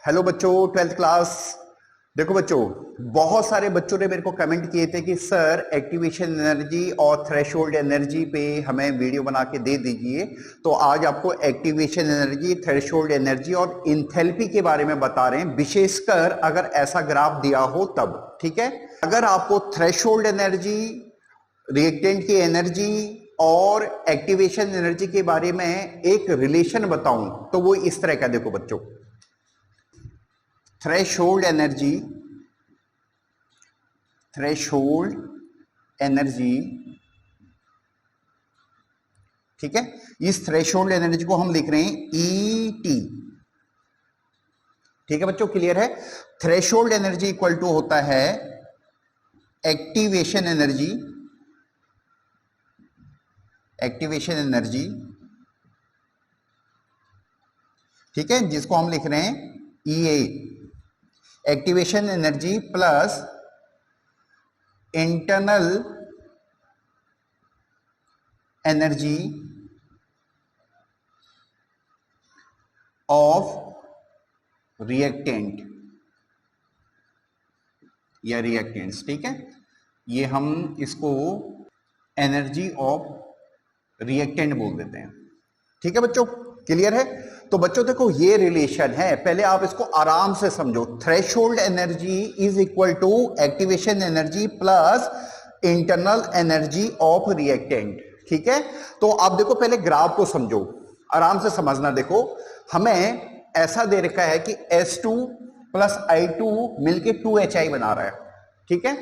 Hello बच्चों, twelfth class. देखो बच्चों, बहुत सारे बच्चों ने मेरे को कमेंट किए थे कि सर एक्टिवेशन एनर्जी और थ्रेशोल्ड एनर्जी पे हमें वीडियो बना के दे दीजिए। तो आज आपको एक्टिवेशन एनर्जी, थ्रेशोल्ड एनर्जी और इंथैल्पी के बारे में बता रहे हैं, विशेषकर अगर ऐसा ग्राफ दिया हो तब। ठीक है, अगर आपको थ्रेशोल्ड एनर्जी, रिएक्टेंट की एनर्जी और एक्टिवेशन एनर्जी के बारे में एक रिलेशन बताऊं तो वो इस तरह का, देखो बच्चों, थ्रेशोल्ड एनर्जी, ठीक है। इस थ्रेशोल्ड एनर्जी को हम लिख रहे हैं ईटी। ठीक है बच्चों, क्लियर है। थ्रेशोल्ड एनर्जी इक्वल टू होता है एक्टिवेशन एनर्जी, ठीक है, जिसको हम लिख रहे हैं E A, activation energy plus internal energy of reactant या रिएक्टेंट्स। ठीक है, ये हम इसको एनर्जी ऑफ रिएक्टेंट बोल देते हैं। ठीक है बच्चों, क्लियर है। तो बच्चों देखो, ये रिलेशन है, पहले आप इसको आराम से समझो। Threshold energy is equal to activation energy plus internal energy of reactant. ठीक है, तो आप देखो, पहले ग्राफ को समझो, आराम से समझना। देखो, हमें ऐसा दे रखा है कि S2 प्लस I2 मिलके 2HI बना रहा है। ठीक है,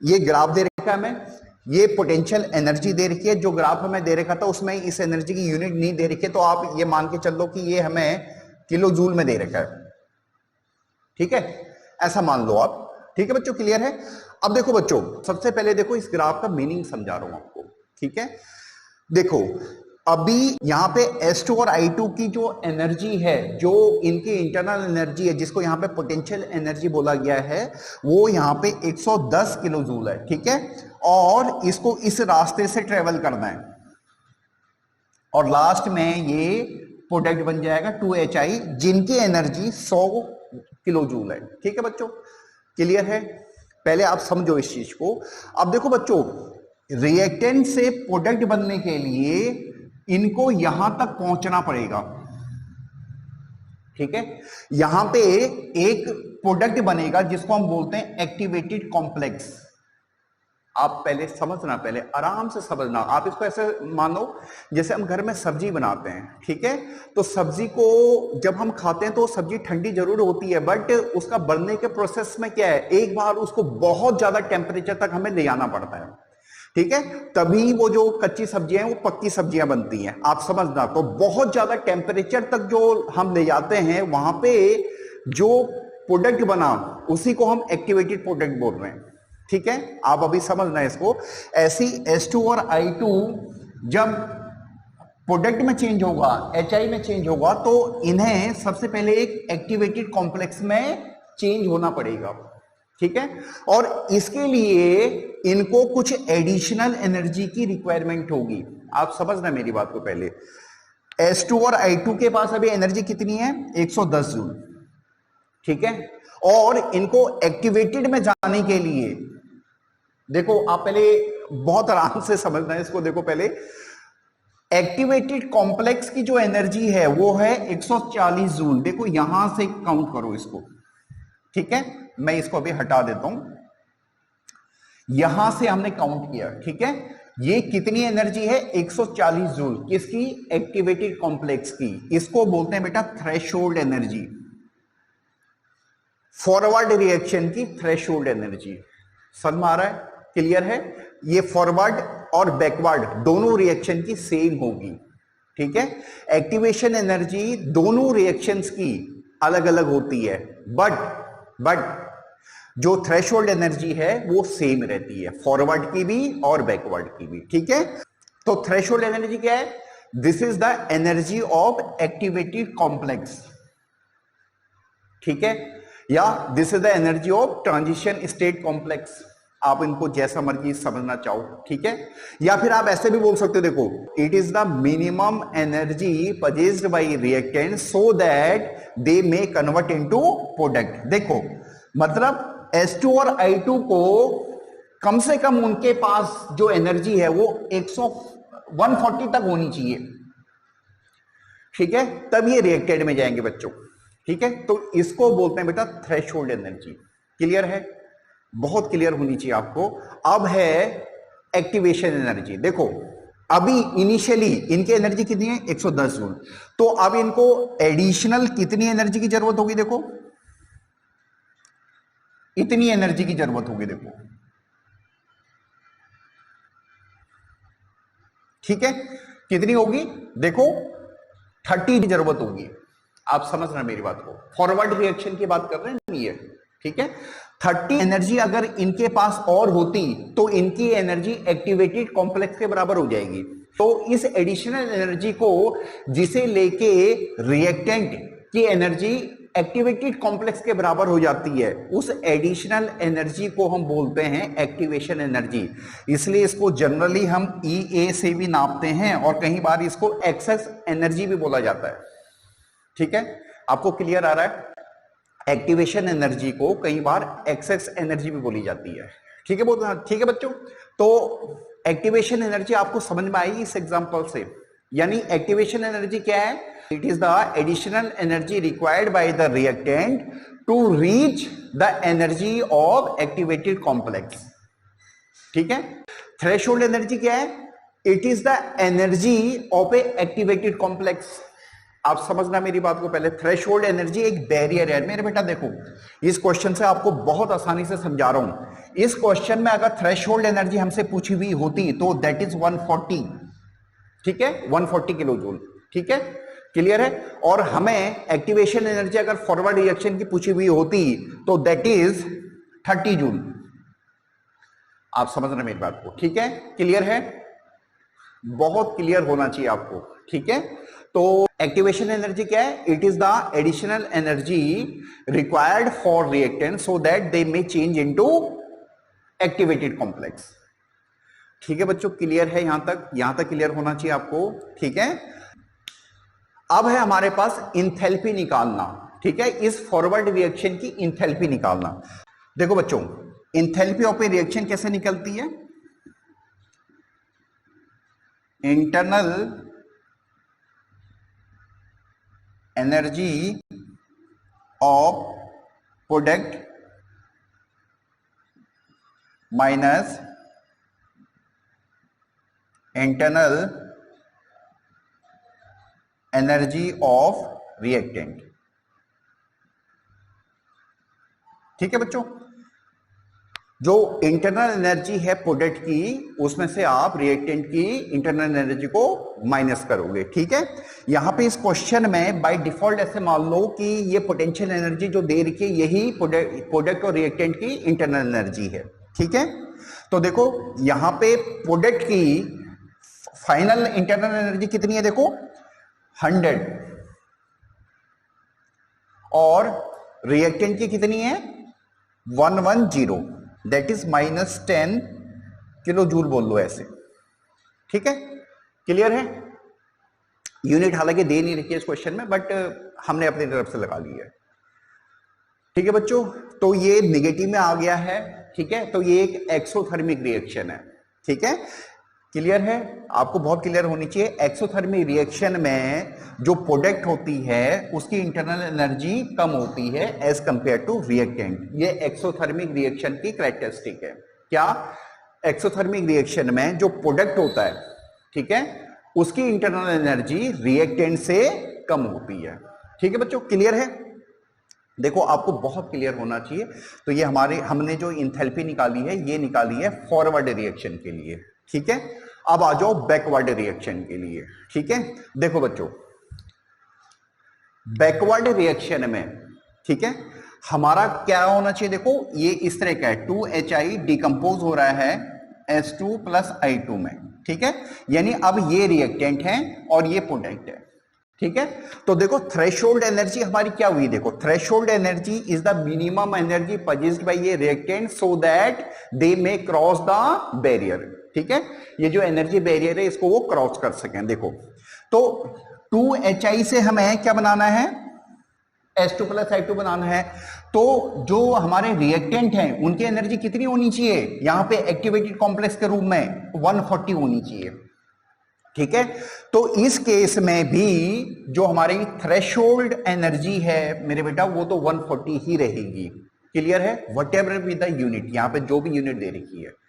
ये ग्राफ दे रखा है हमें, ये पोटेंशियल एनर्जी दे रखी है। जो ग्राफ हमें दे रखा था उसमें इस एनर्जी की यूनिट नहीं दे रखी है, तो आप ये मान के चल लो कि ये हमें किलो जूल में दे रखा है। ठीक है, ऐसा मान लो आप। ठीक है बच्चों, क्लियर है। अब देखो बच्चों, सबसे पहले देखो इस ग्राफ का मीनिंग समझा रहा हूं आपको। ठीक है, देखो अभी यहां पे S2 और I2 की जो एनर्जी है, जो इनकी इंटरनल एनर्जी है, जिसको यहां पे पोटेंशियल एनर्जी बोला गया है, वो यहां पे 110 किलो जूल है। ठीक है, और इसको इस रास्ते से ट्रेवल करना है और लास्ट में ये प्रोडक्ट बन जाएगा 2HI, जिनकी एनर्जी 100 किलो जूल है। ठीक है बच्चों, क्लियर है। पहले आप समझो इस चीज को। अब देखो बच्चों, रिएक्टेंट से प्रोडक्ट बनने के लिए इनको यहां तक पहुंचना पड़ेगा। ठीक है, यहां पे एक प्रोडक्ट बनेगा जिसको हम बोलते हैं एक्टिवेटेड कॉम्प्लेक्स। आप पहले समझना, पहले आराम से समझना। आप इसको ऐसे मानो जैसे हम घर में सब्जी बनाते हैं। ठीक है, तो सब्जी को जब हम खाते हैं तो सब्जी ठंडी जरूर होती है, बट उसका बनने के प्रोसेस में क्या है, एक बार उसको बहुत ज्यादा टेम्परेचर तक हमें ले जाना पड़ता है। ठीक है, तभी वो जो कच्ची सब्जियां हैं वो पक्की सब्जियां बनती हैं। आप समझना, तो बहुत ज्यादा टेम्परेचर तक जो हम ले जाते हैं, वहां पे जो प्रोडक्ट बना उसी को हम एक्टिवेटेड प्रोडक्ट बोल रहे हैं। ठीक है, आप अभी समझना इसको। ऐसी S2 और I2 जब प्रोडक्ट में चेंज होगा, HI में चेंज होगा, तो इन्हें सबसे पहले एक एक्टिवेटेड कॉम्प्लेक्स में चेंज होना पड़ेगा। ठीक है, और इसके लिए इनको कुछ एडिशनल एनर्जी की रिक्वायरमेंट होगी। आप समझना मेरी बात को पहले। S2 और I2 के पास अभी एनर्जी कितनी है? 110 जूल। ठीक है, और इनको एक्टिवेटेड में जाने के लिए, देखो आप पहले बहुत आराम से समझना है इसको। देखो पहले, एक्टिवेटेड कॉम्प्लेक्स की जो एनर्जी है वो है 140 जूल। देखो यहां से काउंट करो इसको। ठीक है, मैं इसको अभी हटा देता हूं, यहां से हमने काउंट किया। ठीक है, ये कितनी एनर्जी है? 140 जूल। किसकी? एक्टिवेटेड कॉम्प्लेक्स की। इसको बोलते हैं बेटा थ्रेशोल्ड एनर्जी, फॉरवर्ड रिएक्शन की थ्रेशोल्ड एनर्जी। समझ में आ रहा है? क्लियर है। ये फॉरवर्ड और बैकवर्ड दोनों रिएक्शन की सेम होगी। ठीक है, एक्टिवेशन एनर्जी दोनों रिएक्शंस की अलग अलग होती है, बट जो थ्रेशोल्ड एनर्जी है वो सेम रहती है, फॉरवर्ड की भी और बैकवर्ड की भी। ठीक है, तो थ्रेशोल्ड एनर्जी क्या है? This is the energy of activated complex. ठीक है, या this is the energy of transition state complex. आप इनको जैसा मर्जी समझना चाहो, ठीक है। या फिर आप ऐसे भी बोल सकते हो, देखो it is the minimum energy purchased bye reactant so that they may convert into product. देखो मतलब S2 और I2 को कम से कम उनके पास जो एनर्जी है वो 140 तक होनी चाहिए, ठीक है, तब ये रिएक्टेड में जाएंगे बच्चों, ठीक है। तो इसको बोलते हैं बेटा थ्रेशोल्ड एनर्जी। क्लियर है, बहुत क्लियर होनी चाहिए आपको। अब है एक्टिवेशन एनर्जी। देखो अभी इनिशियली इनकी एनर्जी कितनी है, 110 जूल। तो अब इनको एडिशनल कितनी एनर्जी की जरूरत होगी, देखो इतनी एनर्जी की जरूरत होगी, देखो ठीक है। कितनी होगी, देखो 30 की जरूरत होगी। आप समझ रहे हैं मेरी बात को, फॉरवर्ड रिएक्शन की बात कर रहे हैं ये, ठीक है। 30 एनर्जी अगर इनके पास और होती तो इनकी एनर्जी एक्टिवेटेड कॉम्प्लेक्स के बराबर हो जाएगी। तो इस एडिशनल एनर्जी को जिसे लेके रिएक्टेंट की एनर्जी एक्टिवेटेड कॉम्प्लेक्स के बराबर हो जाती है, उस एडिशनल एनर्जी को हम बोलते हैं एक्टिवेशन एनर्जी। इसलिए इसको जनरली हम EA से भी नापते हैं और कई बार इसको एक्सेस एनर्जी भी बोला जाता है, ठीक है। आपको क्लियर आ रहा है, एक्टिवेशन एनर्जी को कई बार एक्सेस एनर्जी भी बोली जाती है, ठीक है। बहुत ठीक है बच्चों। तो एक्टिवेशन एनर्जी आपको समझ में आएगी इस एग्जांपल से। यानी एक्टिवेशन एनर्जी क्या है, it is the additional energy required by the reactant to reach the energy of activated complex, ठीक है। थ्रेशोल्ड एनर्जी क्या है, it is the energy of a activated complex. आप समझना मेरी बात को पहले, थ्रेशोल्ड एनर्जी एक बैरियर है। मेरे बेटा देखो इस क्वेश्चन से आपको बहुत आसानी से समझा रहा हूं। इस क्वेश्चन में अगर थ्रेशोल्ड एनर्जी हमसे पूछी हुई होती तो दैट इज 140, ठीक है, 140 किलो जूल, ठीक है, क्लियर है। और हमें एक्टिवेशन एनर्जी अगर फॉरवर्ड रिएक्शन की पूछी हुई होती तो दैट इज 30 जूल। आप समझ रहे मेरी बात को, ठीक है, क्लियर है, बहुत क्लियर होना चाहिए आपको, ठीक है। तो एक्टिवेशन एनर्जी क्या है, it is the additional energy required for reactant so that they may change into activated complex, ठीक है बच्चों, क्लियर है यहां तक क्लियर होना चाहिए आपको, ठीक है। अब है हमारे पास इंथैल्पी निकालना, ठीक है, इस फॉरवर्ड रिएक्शन की इंथैल्पी निकालना। देखो बच्चों इंथैल्पी ऑफ ए रिएक्शन कैसे निकलती है, internal energy of product minus internal energy of reactant, ठीक है बच्चों। जो इंटरनल एनर्जी है प्रोडक्ट की, उसमें से आप रिएक्टेंट की इंटरनल एनर्जी को माइनस करोगे, ठीक है। यहां पे इस क्वेश्चन में बाय डिफॉल्ट ऐसे मान लो कि ये पोटेंशियल एनर्जी जो दे रखी है यही प्रोडक्ट और रिएक्टेंट की इंटरनल एनर्जी है, ठीक है। तो देखो यहां पे प्रोडक्ट की फाइनल इंटरनल एनर्जी कितनी है, देखो 100, और रिएक्टेंट की कितनी है 110, दैट इज -10 किलो जूल बोल लो ऐसे, ठीक है, क्लियर है। यूनिट हालांकि दे नहीं रखी है इस क्वेश्चन में, बट हमने अपनी तरफ से लगा ली है, ठीक है बच्चों। तो ये निगेटिव में आ गया है, ठीक है। तो ये एक एक्सोथर्मिक रिएक्शन है, ठीक है, क्लियर है, आपको बहुत क्लियर होनी चाहिए। एक्सोथर्मिक रिएक्शन में जो प्रोडक्ट होती है उसकी इंटरनल एनर्जी कम होती है एज कंपेयर टू रिएक्टेंट। ये एक्सोथर्मिक रिएक्शन की कैरेक्टरिस्टिक है। क्या, एक्सोथर्मिक रिएक्शन में जो प्रोडक्ट होता है, ठीक है, उसकी इंटरनल एनर्जी रिएक्टेंट से कम होती है, ठीक है बच्चों, क्लियर है। देखो आपको बहुत क्लियर होना चाहिए। तो ये हमने जो इंथैल्पी निकाली है ये निकाली है फॉरवर्ड रिएक्शन के लिए, ठीक है। अब आ जाओ बैकवर्ड रिएक्शन के लिए, ठीक है। देखो बच्चों बैकवर्ड रिएक्शन में, ठीक है, हमारा क्या होना चाहिए, देखो ये इस तरह का है, 2HI डिकम्पोज हो रहा है S2 + I2 में, ठीक है। यानी अब ये रिएक्टेंट है और ये प्रोडक्ट है, ठीक है। तो देखो थ्रेशोल्ड एनर्जी हमारी क्या हुई, देखो threshold energy is the minimum energy possessed by ये reactant so that they may cross the barrier. ठीक है, ये जो एनर्जी बैरियर है इसको वो क्रॉस कर सकें। देखो तो 2HI से हमें क्या बनाना है, H2 प्लस I2 बनाना है। तो जो हमारे रिएक्टेंट हैं उनकी एनर्जी कितनी होनी चाहिए, यहां पे एक्टिवेटेड कॉम्प्लेक्स के रूप में 140 होनी चाहिए। ठीक है, तो इस केस में भी जो हमारी थ्रेशोल्ड एनर्जी है मेरे बेटा वो तो 140 ही रहेगी। क्लियर है, what ever with the unit, यहां पे जो भी यूनिट दे रखी है।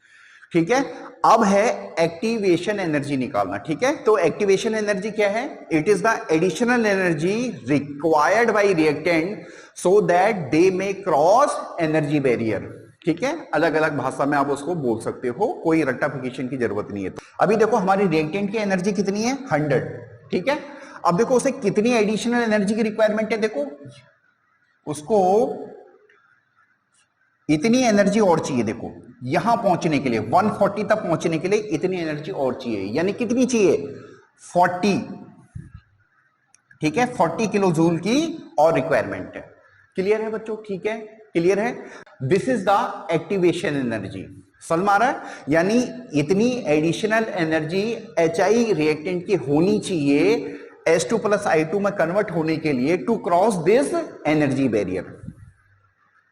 ठीक है, अब है एक्टिवेशन एनर्जी निकालना। ठीक है, तो एक्टिवेशन एनर्जी क्या है, it is the additional energy required bye reactant so that they may cross energy barrier. ठीक है, अलग अलग भाषा में आप उसको बोल सकते हो, कोई रट्टाफिकेशन की जरूरत नहीं है। अभी देखो हमारी रिएक्टेंट की एनर्जी कितनी है, 100। ठीक है, अब देखो उसे कितनी एडिशनल एनर्जी की रिक्वायरमेंट है, देखो उसको इतनी एनर्जी और चाहिए। देखो यहां पहुंचने के लिए 140 तक पहुंचने के लिए इतनी एनर्जी और चाहिए, यानी कितनी चाहिए, 40। ठीक है, 40 किलो जूल की और रिक्वायरमेंट है। क्लियर है बच्चों, ठीक है, क्लियर है। This is the activation energy. समझ में आ रहा है, यानी इतनी एडिशनल एनर्जी HI रिएक्टेंट की होनी चाहिए H2 प्लस I2 में कन्वर्ट होने के लिए to cross this energy barrier.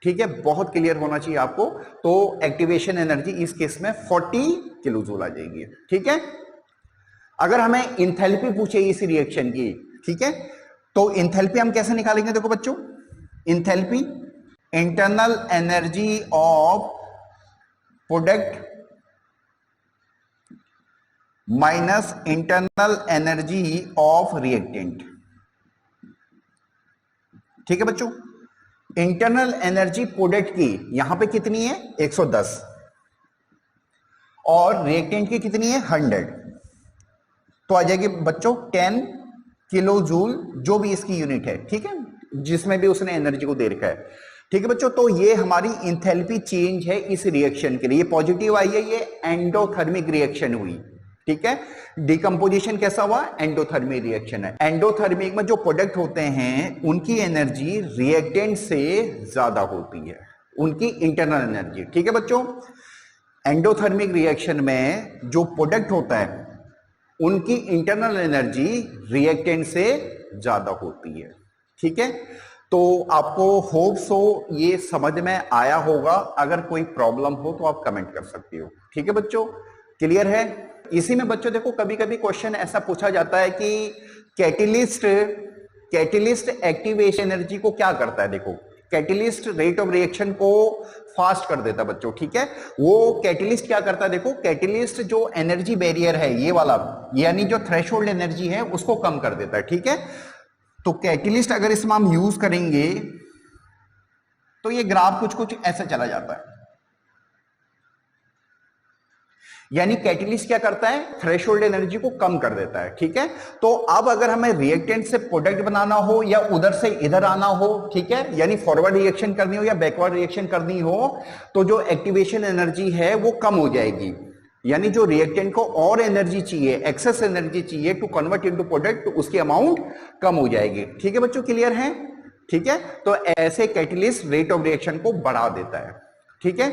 ठीक है, बहुत क्लियर होना चाहिए आपको। तो एक्टिवेशन एनर्जी इस केस में 40 किलो जूल आ जाएगी। ठीक है, अगर हमें इंथैल्पी पूछे इस रिएक्शन की, ठीक है, तो इंथैल्पी हम कैसे निकालेंगे, देखो बच्चों, enthalpy internal energy of product minus internal energy of reactant. ठीक है बच्चों, इंटरनल एनर्जी प्रोडक्ट की यहां पे कितनी है, 110, और रिएक्टेंट की कितनी है, 100। तो आ जाएगी बच्चों 10 किलो जूल, जो भी इसकी यूनिट है। ठीक है, जिसमें भी उसने एनर्जी को दे रखा है। ठीक है बच्चों, तो ये हमारी इंथैल्पी चेंज है इस रिएक्शन के लिए। ये पॉजिटिव आई है, ये एंडोथर्मिक रिएक्शन हुई। ठीक है, डिकम्पोजिशन कैसा हुआ, एंडोथर्मिक रिएक्शन है। एंडोथर्मिक में जो प्रोडक्ट होते हैं उनकी एनर्जी रिएक्टेंट से ज्यादा होती है, उनकी इंटरनल एनर्जी। ठीक है बच्चों, एंडोथर्मिक रिएक्शन में जो प्रोडक्ट होता है उनकी इंटरनल एनर्जी रिएक्टेंट से ज्यादा होती है। ठीक है, तो आपको होप सो ये समझ में आया होगा। अगर कोई प्रॉब्लम हो तो आप कमेंट कर सकते हो। ठीक है बच्चों, क्लियर है। इसी में बच्चों देखो कभी कभी क्वेश्चन ऐसा पूछा जाता है कि कैटेलिस्ट एक्टिवेशन एनर्जी को क्या करता है। देखो कैटेलिस्ट रेट ऑफ रिएक्शन को फास्ट कर देता है बच्चों। ठीक है, वो कैटेलिस्ट क्या करता है, देखो कैटेलिस्ट जो एनर्जी बैरियर है ये वाला, यानी जो थ्रेशोल्ड एनर्जी है उसको कम कर देता है। ठीक है, तो कैटेलिस्ट अगर इसमें हम यूज करेंगे तो ये ग्राफ कुछ कुछ ऐसा चला जाता है। यानी कैटेलिस्ट क्या करता है, थ्रेशोल्ड एनर्जी को कम कर देता है। ठीक है, तो अब अगर हमें रिएक्टेंट से प्रोडक्ट बनाना हो या उधर से इधर आना हो, ठीक है, यानी फॉरवर्ड रिएक्शन करनी हो या बैकवर्ड रिएक्शन करनी हो, तो जो एक्टिवेशन एनर्जी है वो कम हो जाएगी। यानी जो रिएक्टेंट को और एनर्जी चाहिए, एक्सेस एनर्जी चाहिए टू कन्वर्ट इनटू प्रोडक्ट, तो उसकी अमाउंट कम हो जाएगी। ठीक है बच्चों, क्लियर है। ठीक है, तो ऐसे कैटेलिस्ट रेट ऑफ रिएक्शन को बढ़ा देता है। ठीक है,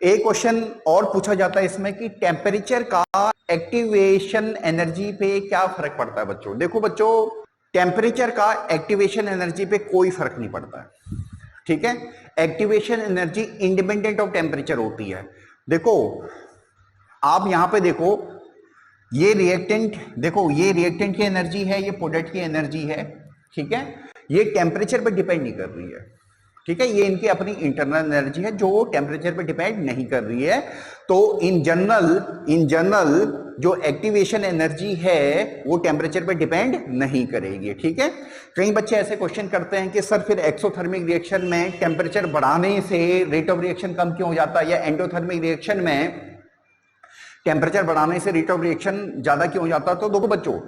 एक क्वेश्चन और पूछा जाता है इसमें कि टेम्परेचर का एक्टिवेशन एनर्जी पे क्या फर्क पड़ता है बच्चों। देखो बच्चों, टेम्परेचर का एक्टिवेशन एनर्जी पे कोई फर्क नहीं पड़ता है। ठीक है, activation energy independent of temperature होती है। देखो आप यहां पे देखो, ये रिएक्टेंट, देखो ये रिएक्टेंट की एनर्जी है, ये प्रोडक्ट की एनर्जी है। ठीक है, ये टेम्परेचर पे डिपेंड नहीं कर रही है। ठीक है, ये इनकी अपनी इंटरनल एनर्जी है जो टेम्परेचर पे डिपेंड नहीं कर रही है। तो इन जनरल जो एक्टिवेशन एनर्जी है वो टेम्परेचर पे डिपेंड नहीं करेगी। ठीक है, कई बच्चे ऐसे क्वेश्चन करते हैं कि सर फिर एक्सोथर्मिक रिएक्शन में टेम्परेचर बढ़ाने से रेट ऑफ रिएक्शन कम क्यों हो जाता है, या एंडोथर्मिक रिएक्शन में टेम्परेचर बढ़ाने से रेट ऑफ रिएक्शन ज्यादा क्यों हो जाता है। तो देखो बच्चों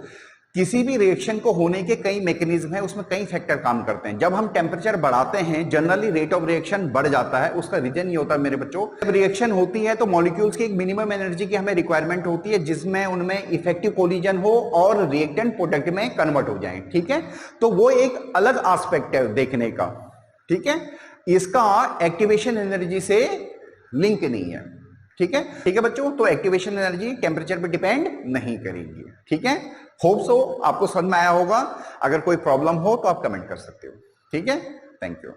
किसी भी रिएक्शन को होने के कई मैकेनिज्म है, उसमें कई फैक्टर काम करते हैं। जब हम टेम्परेचर बढ़ाते हैं जनरली रेट ऑफ रिएक्शन बढ़ जाता है। उसका रीजन ये होता है मेरे बच्चों, जब रिएक्शन होती है तो मॉलिक्यूल्स की एक मिनिमम एनर्जी की हमें रिक्वायरमेंट होती है जिसमें उनमें इफेक्टिव कोलिजन हो और रिएक्टेंट प्रोडक्ट में कन्वर्ट हो जाए। ठीक है, तो वो एक अलग एस्पेक्ट है देखने का। ठीक है, इसका एक्टिवेशन एनर्जी से लिंक नहीं है। ठीक है बच्चों, तो एक्टिवेशन एनर्जी टेम्परेचर पे डिपेंड नहीं करेगी। ठीक है, होप सो आपको समझ में आया होगा। अगर कोई प्रॉब्लम हो तो आप कमेंट कर सकते हो। ठीक है, थैंक यू।